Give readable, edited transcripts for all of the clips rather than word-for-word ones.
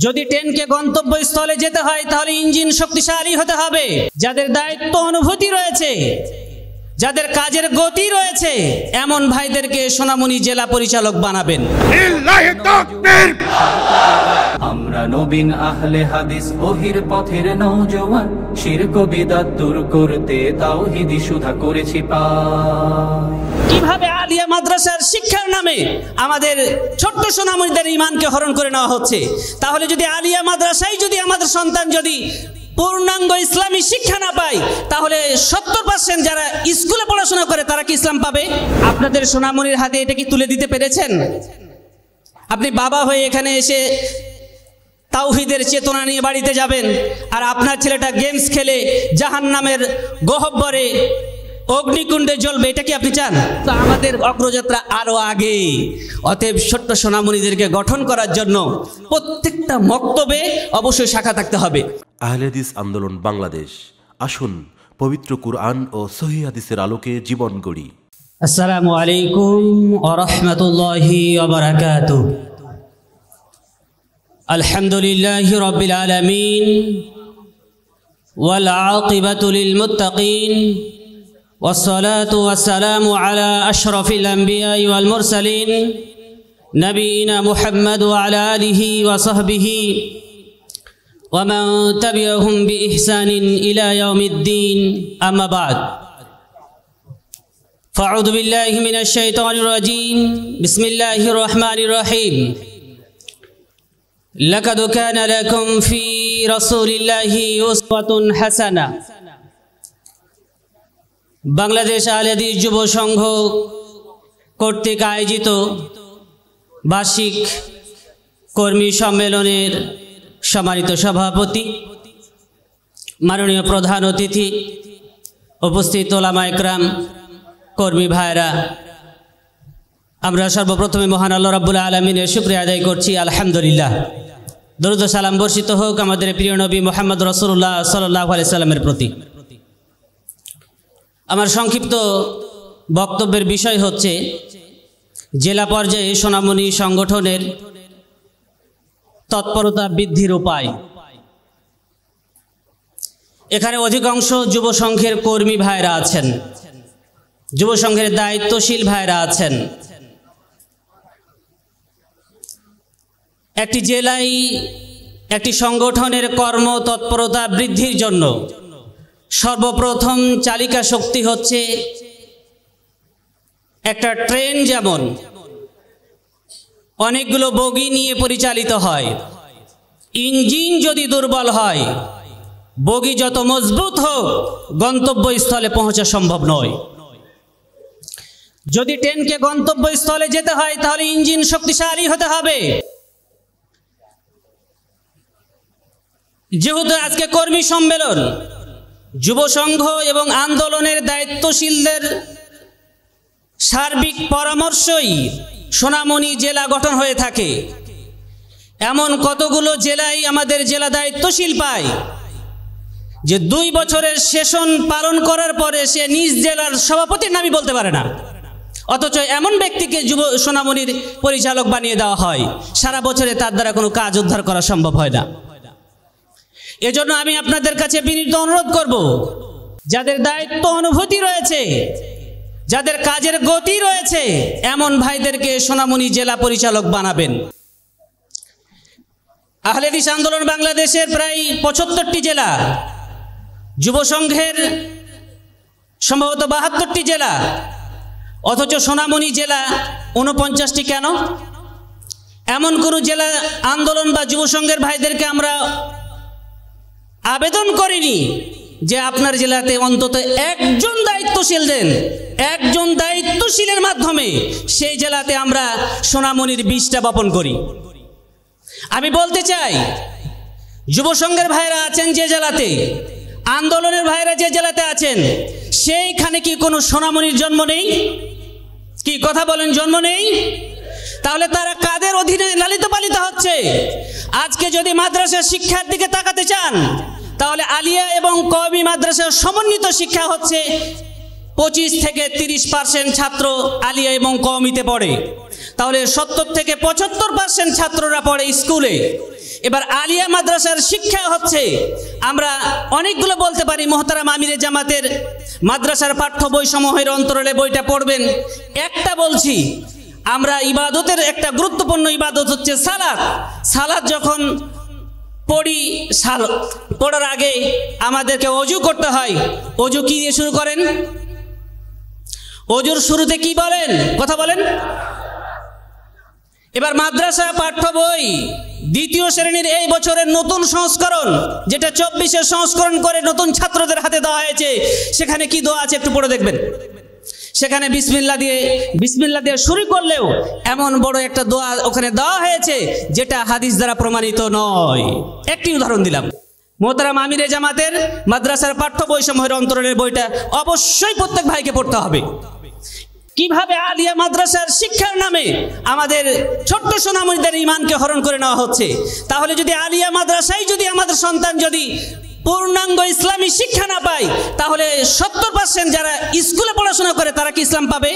যদি ট্রেনকে গন্তব্যস্থলে যেতে হয় তাহলে ইঞ্জিন শক্তিশালী হতে হবে। যাদের দায়িত্ব অনুভূতি রয়েছে, যাদের কাজের গতি রয়েছে, এমন ভাইদেরকে সোনামণি জেলা পরিচালক বানাবেন। আমরা নবীন আহলে হাদিস ওহির পথের নওজোয়ান, শিরক বিদআত দূর করতে তাওহীদি সুধা করেছি পায়। কিভাবে আলিয়া মাদ্রাসার শিক্ষার নামে আমাদের ছোট্ট সোনামণিদের ঈমানকে হরণ করে নেওয়া হচ্ছে। তাহলে যদি আলিয়া মাদ্রাসায় যদি আমাদের সন্তান যদি পূর্ণাঙ্গ ইসলামী শিক্ষা না পায়, তাহলে 70% যারা স্কুলে পড়াশোনা করে তারা কি ইসলাম পাবে? আপনাদের সোনামণির হাতে এটা কি তুলে দিতে পেরেছেন? আপনি বাবা হয়ে এখানে এসে তাওহীদের চেতনা নিয়ে বাড়িতে যাবেন, আর আপনার ছেলেটা গেমস খেলে জাহান্নামের গহ্বরে অগ্নিকুণ্ডে জ্বলবে, এটা কি আপনি চান? তো আমাদের অগ্রযাত্রা আরো আগে। অতএব ছোট্ট সোনামণিদেরকে গঠন করার জন্য প্রত্যেকটা মক্তবে অবশ্যই শাখা থাকতে হবে। আহলে হাদিস আন্দোলন বাংলাদেশ, আসুন পবিত্র কুরআন ও সহিহ হাদিসের আলোকে জীবন গড়ি। আসসালামু আলাইকুম ওয়া রাহমাতুল্লাহি ওয়া বারাকাতুহু। আলহামদুলিল্লাহি রাব্বিল আলামিন ওয়াল আকিবাতু লিল মুত্তাকিন والصلاة والسلام على أشرف الأنبياء والمرسلين نبينا محمد وعلى آله وصحبه ومن تبعهم بإحسان إلى يوم الدين أما بعد فأعوذ بالله من الشيطان الرجيم بسم الله الرحمن الرحيم لقد كان لكم في رسول الله أسوة حسنة। বাংলাদেশ আহলে হাদিস যুব সংঘ কর্তৃক আয়োজিত বার্ষিক কর্মী সম্মেলনের সম্মানিত সভাপতি, মাননীয় প্রধান অতিথি, উপস্থিত ওলামা ইকরাম, কর্মী ভাইরা, আমরা সর্বপ্রথমে মহান আল্লাহ রাব্বুল আলামিনের শুকরিয়া আদায় করছি, আলহামদুলিল্লাহ। দরুদ ও সালাম বর্ষিত হোক আমাদের প্রিয় নবী মুহাম্মদ রাসূলুল্লাহ সাল্লাল্লাহু আলাইহি সাল্লামের প্রতি। আমার সংক্ষিপ্ত বক্তব্যের বিষয় হচ্ছে জেলা পর্যায়ে সোনামণি সংগঠনের তৎপরতা বৃদ্ধির উপায়। এখানে অধিকাংশ যুব সংঘের কর্মী ভাইরা আছেন, যুব সংঘের দায়িত্বশীল ভাইরা আছেন। একটি জেলায় একটি সংগঠনের কর্ম তৎপরতা বৃদ্ধির জন্য সর্বপ্রথম চালিকা শক্তি হচ্ছে একটা ট্রেন। যেমন অনেকগুলো বগি নিয়ে পরিচালিত হয়, ইঞ্জিন যদি দুর্বল হয়, বগি যত মজবুত হোক, গন্তব্যস্থলে পৌঁছা সম্ভব নয়। যদি ট্রেনকে গন্তব্যস্থলে যেতে হয় তাহলে ইঞ্জিন শক্তিশালী হতে হবে। যেহেতু আজকে কর্মী সম্মেলন, যুব সংঘ এবং আন্দোলনের দায়িত্বশীলদের সার্বিক পরামর্শই সোনামণি জেলা গঠন হয়ে থাকে। এমন কতগুলো জেলায় আমাদের জেলা দায়িত্বশীল পায় যে 2 বছরের সেশন পালন করার পরে সে নিজ জেলার সভাপতির নামই বলতে পারে না, অথচ এমন ব্যক্তিকে যুব সোনামণির পরিচালক বানিয়ে দেওয়া হয়, সারা বছরে তার দ্বারা কোনো কাজ উদ্ধার করা সম্ভব হয় না। এজন্য আমি আপনাদের কাছে বিনীত অনুরোধ করব, যাদের দায়িত্ব অনুভূতি রয়েছে, যাদের কাজের গতি রয়েছে, এমন ভাইদেরকে সোনামণি জেলা পরিচালক বানাবেন। আহলে হাদিস আন্দোলন বাংলাদেশের প্রায় 75টি জেলা, যুব সংঘের সম্ভবত 72টি জেলা, অথচ সোনামণি জেলা 49টি। কেন? এমন কোনো জেলা আন্দোলন বা যুব সংঘের ভাইদেরকে আমরা আবেদন করিনি যে আপনার জেলাতে অন্তত একজন দায়িত্বশীল দেন, একজন দায়িত্বশীলের মাধ্যমে সেই জেলাতে আমরা সোনামণির বীজটা বপন করি। আমি বলতে চাই, যুব সংঘের ভাইরা আছেন যে জেলাতে, আন্দোলনের ভাইরা যে জেলাতে আছেন, সেইখানে কি কোনো সোনামণির জন্ম নেই? কি কথা বলেন, জন্ম নেই? তাহলে তারা কাদের অধীনে লালিত পালিত হচ্ছে? আজকে যদি মাদ্রাসার শিক্ষার দিকে তাকাতে চান, তাহলে আলিয়া এবং কওমি মাদ্রাসার সমন্বিত শিক্ষা হচ্ছে 25 থেকে 30% ছাত্র আলিয়া এবং কওমিতে পড়ে। তাহলে 70 থেকে 75% ছাত্ররা পড়ে স্কুলে। এবার আলিয়া মাদ্রাসার শিক্ষা হচ্ছে, আমরা অনেকগুলো বলতে পারি। মোহতারাম আমিরে জামাতের মাদ্রাসার পাঠ্য বই সমূহের অন্তরালে বইটা পড়বেন। একটা বলছি, আমরা ইবাদতের একটা গুরুত্বপূর্ণ ইবাদত হচ্ছে সালাত। সালাত যখন পড়ি, পড়ার আগে আমাদেরকে অজু করতে হয়। অজু কি দিয়ে শুরু করেন? অজুর শুরুতে কি বলেন? কথা বলেন। এবার মাদ্রাসা পাঠ্য বই দ্বিতীয় শ্রেণীর এই বছরের নতুন সংস্করণ, যেটা 24-এর সংস্করণ করে নতুন ছাত্রদের হাতে দেওয়া হয়েছে, সেখানে কি দোয়া আছে একটু পড়ে দেখবেন। সেখানে বিসমিল্লাহ দিয়ে শুরু করলেও এমন বড় একটা দোয়া ওখানে দেওয়া হয়েছে যেটা হাদিস দ্বারা প্রমাণিত নয়। একটি উদাহরণ দিলাম। মোহতারাম আমিরে জামাতের মাদ্রাসার পাঠ্য বই সমূহের অন্তরালের বইটা অবশ্যই প্রত্যেক ভাইকে পড়তে হবে। কিভাবে আলিয়া মাদ্রাসার শিক্ষার নামে আমাদের ছোট্ট সোনামণিদের ঈমানকে হরণ করে নেওয়া হচ্ছে। তাহলে যদি আলিয়া মাদ্রাসায় যদি আমাদের সন্তান যদি পূর্ণাঙ্গ ইসলামী শিক্ষা না পায়, তাহলে 70% যারা স্কুলে পড়াশোনা করে তারা কি ইসলাম পাবে?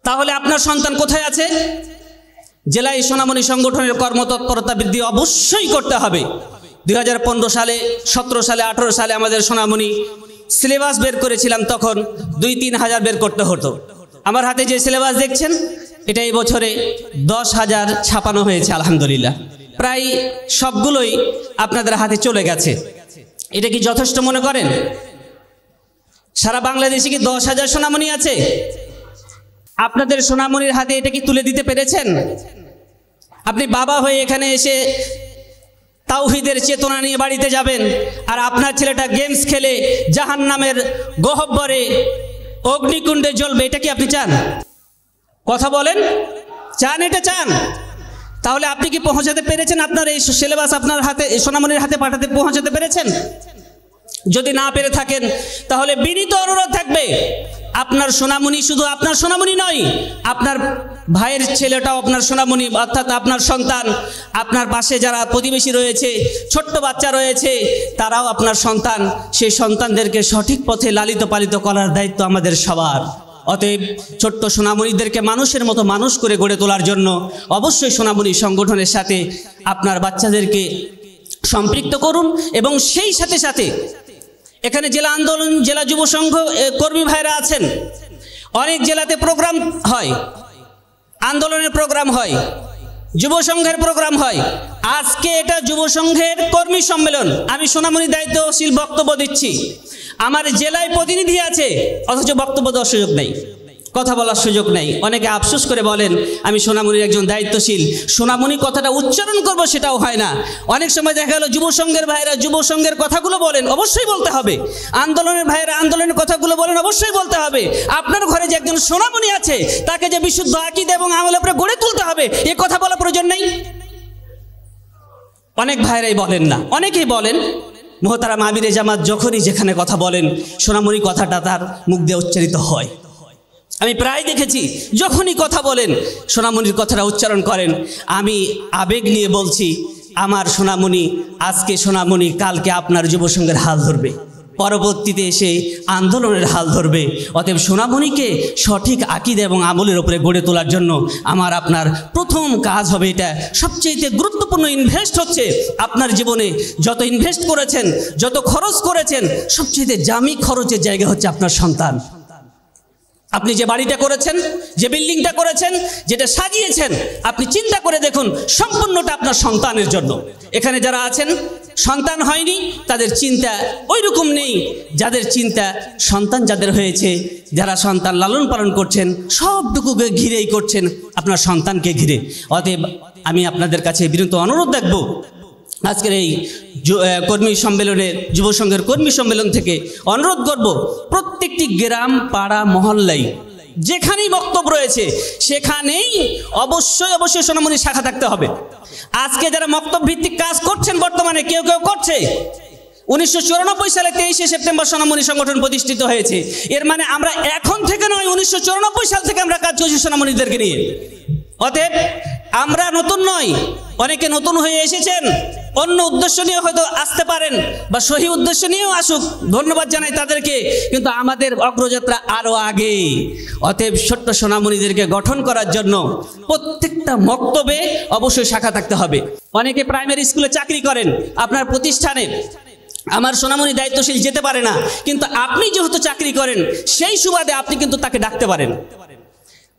তাহলে আপনার সন্তান কোথায় আছে? জেলায় সোনামণি সংগঠনের কর্মতৎপরতা বৃদ্ধি অবশ্যই করতে হবে। 2015 সালে, 17 সালে, 18 সালে আমাদের সোনামণি সিলেবাস বের করেছিলাম, তখন 2-3 হাজার বের করতে হতো। আমার হাতে যে সিলেবাস দেখছেন, এটা এই বছরে 10,000 ছাপানো হয়েছে আলহামদুলিল্লাহ। প্রায় সবগুলোই আপনাদের হাতে চলে গেছে। এটা কি যথেষ্ট মনে করেন? সারা বাংলাদেশে কি 10,000 সোনামণি আছে? আপনাদের সোনামণির হাতে এটা কি তুলে দিতে পেরেছেন? আপনি বাবা হয়ে এখানে এসে তাওহীদের চেতনা নিয়ে বাড়িতে যাবেন, আর আপনার ছেলেটা গেমস খেলে জাহান্নামের গহ্বরে অগ্নিকুণ্ডে জ্বলবে, এটা কি আপনি চান? কথা বলেন, চান? এটা চান? তাহলে আপনি কি পৌঁছাতে পেরেছেন? আপনার এই সিলেবাস আপনার হাতে, সোনামণির হাতে পৌঁছাতে পেরেছেন? যদি না পেরে থাকেন, তাহলে বিনীত অনুরোধ থাকবে, আপনার সোনামণি শুধু আপনার সোনামণি নয়, আপনার ভাইয়ের ছেলেটাও আপনার সোনামণি, অর্থাৎ আপনার সন্তান। আপনার পাশে যারা প্রতিবেশী রয়েছে, ছোট্ট বাচ্চা রয়েছে, তারাও আপনার সন্তান। সেই সন্তানদেরকে সঠিক পথে লালিত পালিত করার দায়িত্ব আমাদের সবার। অতএব ছোট্ট সোনামণিদেরকে মানুষের মতো মানুষ করে গড়ে তোলার জন্য অবশ্যই সোনামণি সংগঠনের সাথে আপনার বাচ্চাদেরকে সম্পৃক্ত করুন। এবং সেই সাথে সাথে এখানে জেলা আন্দোলন, জেলা যুব সংঘ কর্মী ভাইরা আছেন, অনেক জেলাতে প্রোগ্রাম হয়, আন্দোলনের প্রোগ্রাম হয়, যুব সংঘের প্রোগ্রাম হয়। আজকে এটা যুব সংঘের কর্মী সম্মেলন। আমি সোনামণি দায়িত্বশীল বক্তব্য দিচ্ছি। আমার জেলায় প্রতিনিধি আছে, অথচ বক্তব্য দেওয়ার সুযোগ নেই, কথা বলার সুযোগ নেই। অনেকে আফসোস করে বলেন আমি সোনামণির একজন দায়িত্বশীল, সোনামণি কথাটা উচ্চারণ করব সেটাও হয় না। অনেক সময় দেখা গেল যুব সংঘের ভাইরা যুব সংঘের কথাগুলো বলেন, অবশ্যই বলতে হবে। আন্দোলনের ভাইরা আন্দোলনের কথাগুলো বলেন, অবশ্যই বলতে হবে। আপনার ঘরে যে একজন সোনামণি আছে, তাকে যে বিশুদ্ধ আকীদা এবং আমলের উপরে গড়ে তুলতে হবে, এ কথা বলার প্রয়োজন নেই? অনেক ভাইরাই বলেন না, অনেকেই বলেন। মোহতারাম আমিরে জামাত যখনই যেখানে কথা বলেন, সোনামণি কথাটা তার মুখ দিয়ে উচ্চারিত হয়। আমি প্রায় দেখেছি, যখনই কথা বলেন সোনামণির কথাটা উচ্চারণ করেন। আমি আবেগ নিয়ে বলছি, আমার সোনামণি আজকে সোনামণি কালকে আপনার যুব সংঘের হাল ধরবে, পরবর্তীতে এসে আন্দোলনের হাল ধরবে। অতএব সোনামণিকে সঠিক আকীদা এবং আমলের উপরে গড়ে তোলার জন্য আমার আপনার প্রথম কাজ হবে, এটা সবচেয়ে গুরুত্বপূর্ণ ইনভেস্ট হচ্ছে আপনার জীবনে। যত ইনভেস্ট করেছেন, যত খরচ করেছেন, সবচেয়ে দামি খরচের জায়গা হচ্ছে আপনার সন্তান। আপনি যে বাড়িটা করেছেন, যে বিল্ডিংটা করেছেন, যেটা সাজিয়েছেন, আপনি চিন্তা করে দেখুন, সম্পূর্ণটা আপনার সন্তানের জন্য। এখানে যারা আছেন সন্তান হয়নি, তাদের চিন্তা ওই রকম নেই। যাদের চিন্তা সন্তান যাদের হয়েছে, যারা সন্তান লালন পালন করছেন, সবটুকুকে ঘিরেই করছেন আপনার সন্তানকে ঘিরে। অতএব আমি আপনাদের কাছে বিনীত অনুরোধ রাখবো, আজকের এই কর্মী সম্মেলনের, যুব সংঘের কর্মী সম্মেলন থেকে অনুরোধ করব, প্রত্যেকটি গ্রাম, পাড়া, মহল্লায় যেখানেই বক্তব্য রয়েছে, সেখানেই অবশ্যই অবশ্যই সোনামণি শাখা থাকতে হবে। আজকে যারা বক্তব্য ভিত্তিক কাজ করছেন, বর্তমানে কেউ কেউ করছে, 1994 সালে 23শে সেপ্টেম্বর সোনামণি সংগঠন প্রতিষ্ঠিত হয়েছে। এর মানে আমরা এখন থেকে নয়, 1994 সাল থেকে আমরা কাজ করছি সোনামণিদেরকে নিয়ে। অতএব আমরা নতুন নয়, অনেকে নতুন হয়ে এসেছেন, অন্য উদ্দেশ্য নিয়ে হয়তো আসতে পারেন বা সহি উদ্দেশ্য নিয়েও আসুক, ধন্যবাদ জানাই তাদেরকে, কিন্তু আমাদের অগ্রযাত্রা আরো আগে। অতএব ছোট্ট সোনামণিদেরকে গঠন করার জন্য প্রত্যেকটা মক্তবে অবশ্যই শাখা থাকতে হবে। অনেকে প্রাইমারি স্কুলে চাকরি করেন, আপনার প্রতিষ্ঠানে আমার সোনামণি দায়িত্বশীল যেতে পারে না, কিন্তু আপনি যেহেতু চাকরি করেন সেই সুবাদে আপনি কিন্তু তাকে ডাকতে পারেন।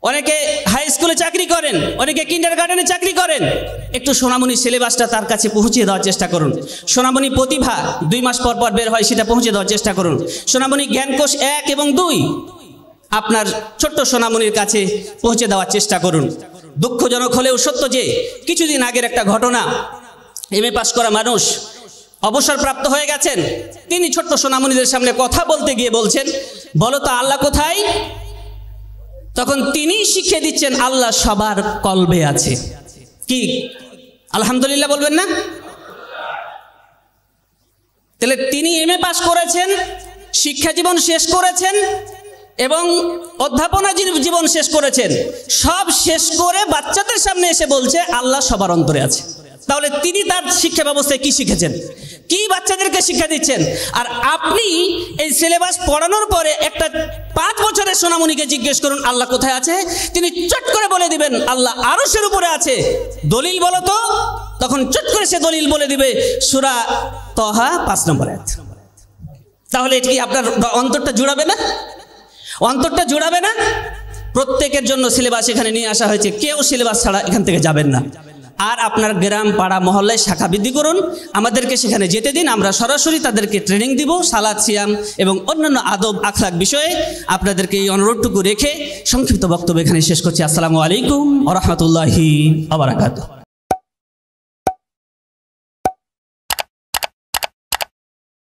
অনেকে হাই স্কুলে চাকরি করেন, অনেকে কিন্ডারগার্টেনে চাকরি করেন, একটু সোনামণি সিলেবাসটা তার কাছে পৌঁছে দেওয়ার চেষ্টা করুন। সোনামণি প্রতিভা 2 মাস পর পর বের হয়, সেটা পৌঁছে দেওয়ার চেষ্টা করুন। সোনামণি জ্ঞানকোষ 1 এবং 2 আপনার ছোট্ট সোনামণির কাছে পৌঁছে দেওয়ার চেষ্টা করুন। দুঃখজনক হলেও সত্য যে কিছুদিন আগের একটা ঘটনা, MA পাস করা মানুষ অবসরপ্রাপ্ত হয়ে গেছেন, তিনি ছোট্ট সোনামণিদের সামনে কথা বলতে গিয়ে বলছেন, বলো তো আল্লাহ কোথায়? তখন তিনি শিখিয়ে দিচ্ছেন আল্লাহ সবার কলবে আছে। কি আলহামদুলিল্লাহ বলবেন না? তাহলে তিনি MA পাস করেছেন, শিক্ষা জীবন শেষ করেছেন এবং অধ্যাপনা জীবন শেষ করেছেন, সব শেষ করে বাচ্চাদের সামনে এসে বলছে আল্লাহ সবার অন্তরে আছে। তাহলে তিনি তার শিক্ষা ব্যবস্থায় কি শিখেছেন, কি বাচ্চাদেরকে শিক্ষা দিচ্ছেন? আর আপনি এই সিলেবাস পড়ানোর পরে একটা 5 বছরের সোনামণিকে জিজ্ঞেস করুন আল্লাহ কোথায় আছে, তিনি চট করে বলে দিবেন আল্লাহ আরশের উপরে আছে। দলিল বলো তো, তখন চট করে সে দলিল বলে দিবে সূরা তহা 5 নম্বর আয়াত। তাহলে এটা কি আপনার অন্তরটা জুড়াবে না? অন্তরটা জুড়াবে না? প্রত্যেকের জন্য সিলেবাস এখানে নিয়ে আসা হয়েছে, কেউ সিলেবাস ছাড়া এখান থেকে যাবেন না। আর আপনার গ্রাম পাড়া মহল্লায় শাখা বৃদ্ধি করুন, আমাদেরকে সেখানে যেতে দিন, আমরা সরাসরি তাদেরকে ট্রেনিং দিব সালাত, সিয়াম এবং অন্যান্য আদব আখলাক বিষয়ে। আপনাদেরকে এই অনুরোধটুকু রেখে সংক্ষিপ্ত বক্তব্য এখানে শেষ করছি। আসসালামু আলাইকুম ওয়া রাহমাতুল্লাহি ওয়া বারাকাতুহু।